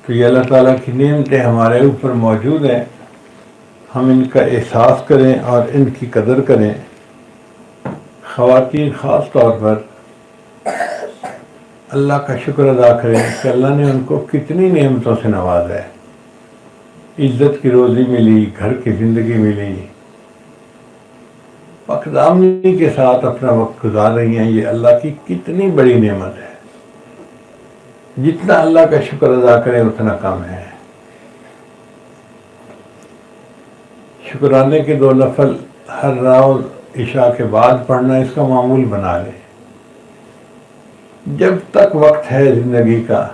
تو یہ اللہ تعالیٰ کی نعمتیں ہمارے اوپر موجود ہیں، ہم ان کا احساس کریں اور ان کی قدر کریں۔ خواتین خاص طور پر اللہ کا شکر ادا کریں کہ اللہ نے ان کو کتنی نعمتوں سے نوازا ہے، عزت کی روزی ملی، گھر کی زندگی ملی، پاکدامنی کے ساتھ اپنا وقت گزار رہی ہیں۔ یہ اللہ کی کتنی بڑی نعمت ہے، جتنا اللہ کا شکر ادا کریں اتنا کم ہے۔ شکرانے کے 2 نفل ہر روز عشاء کے بعد پڑھنا اس کا معمول بنا لیں۔ جب تک وقت ہے زندگی کا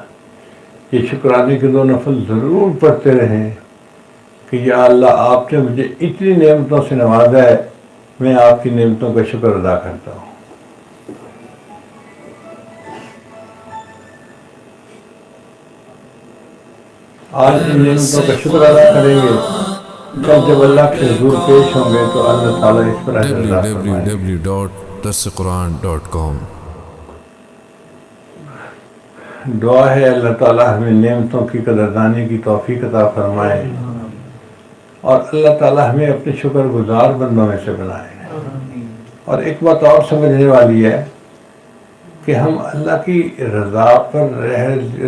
یہ شکرانے کے 2 نفل ضرور پڑھتے رہیں کہ یا اللہ آپ نے مجھے اتنی نعمتوں سے نوازا ہے، میں آپ کی نعمتوں کا شکر ادا کرتا ہوں۔ آج ان نعمتوں کا شکر ادا کریں گے، کل جب اللہ کے حضور پیش ہوں گے تو اللہ تعالیٰ اس پر اجر عطا فرمائیں گے۔ www.darsequran.com دعا ہے اللہ تعالیٰ ہمیں نعمتوں کی قدردانی کی توفیق عطا فرمائے، اور اللہ تعالیٰ ہمیں اپنے شکر گزار بندوں میں سے بنائے۔ اور ایک بات اور سمجھنے والی ہے کہ ہم اللہ کی رضا پر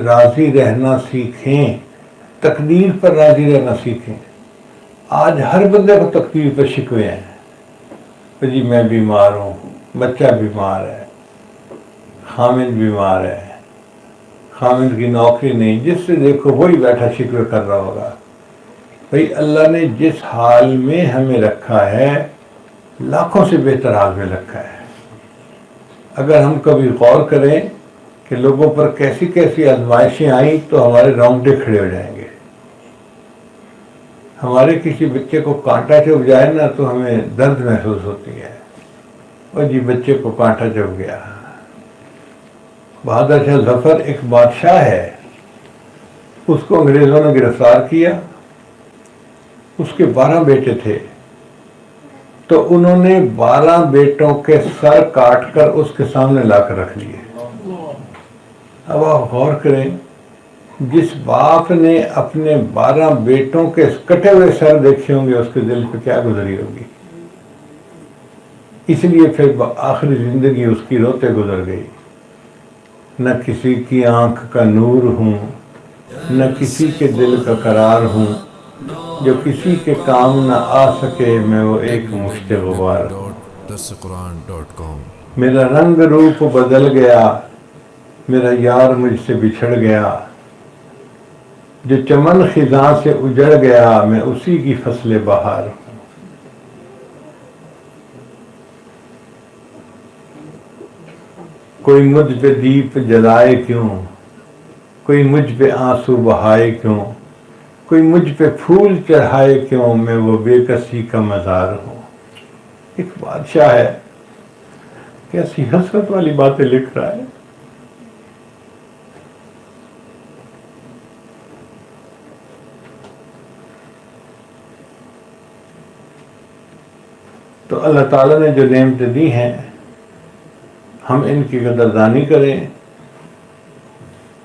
راضی رہنا سیکھیں، تقدیر پر راضی رہنا سیکھیں۔ آج ہر بندے کو تقدیر پر شکوے ہیں کہ جی میں بیمار ہوں، بچہ بیمار ہے، خامد بیمار ہے، خامد کی نوکری نہیں، جس سے دیکھو وہی بیٹھا شکوے کر رہا ہوگا۔ بھئی اللہ نے جس حال میں ہمیں رکھا ہے لاکھوں سے بہتر حال میں رکھا ہے۔ اگر ہم کبھی غور کریں کہ لوگوں پر کیسی کیسی آزمائشیں آئیں تو ہمارے رونگٹے کھڑے ہو جائیں گے۔ ہمارے کسی بچے کو کانٹا چبھ جائے نا تو ہمیں درد محسوس ہوتی ہے، اور جی بچے کو کانٹا چبھ گیا۔ بہادر شاہ ظفر ایک بادشاہ ہے، اس کو انگریزوں نے گرفتار کیا، اس کے 12 بیٹے تھے، تو انہوں نے 12 بیٹوں کے سر کاٹ کر اس کے سامنے لا کر رکھ لیے۔ اب آپ غور کریں، جس باپ نے اپنے 12 بیٹوں کے کٹے ہوئے سر دیکھے ہوں گے اس کے دل پہ کیا گزری ہوگی۔ اس لیے پھر آخری زندگی اس کی روتے گزر گئی۔ نہ کسی کی آنکھ کا نور ہوں، نہ کسی کے دل کا قرار ہوں، جو کسی کے کام نہ آ سکے میں وہ ایک مشت غبار ہوں۔ www.darsequran.com میرا رنگ روپ بدل گیا، میرا یار مجھ سے بچھڑ گیا، جو چمن خزاں سے اجڑ گیا میں اسی کی فصل بہار ہوں۔ کوئی مجھ پہ دیپ جلائے کیوں، کوئی مجھ پہ آنسو بہائے کیوں، کوئی مجھ پہ پھول چڑھائے کیوں، میں وہ بے کسی کا مزار ہوں۔ ایک بادشاہ ہے، کیسی حسرت والی باتیں لکھ رہا ہے۔ تو اللہ تعالیٰ نے جو نعمتیں دی ہیں ہم ان کی قدردانی کریں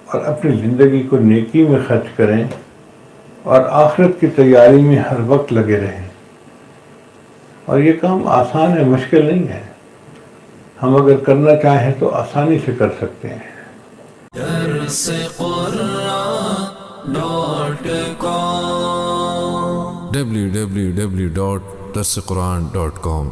اور اپنی زندگی کو نیکی میں خرچ کریں، اور آخرت کی تیاری میں ہر وقت لگے رہیں۔ اور یہ کام آسان ہے، مشکل نہیں ہے، ہم اگر کرنا چاہیں تو آسانی سے کر سکتے ہیں۔ www.darsequran.com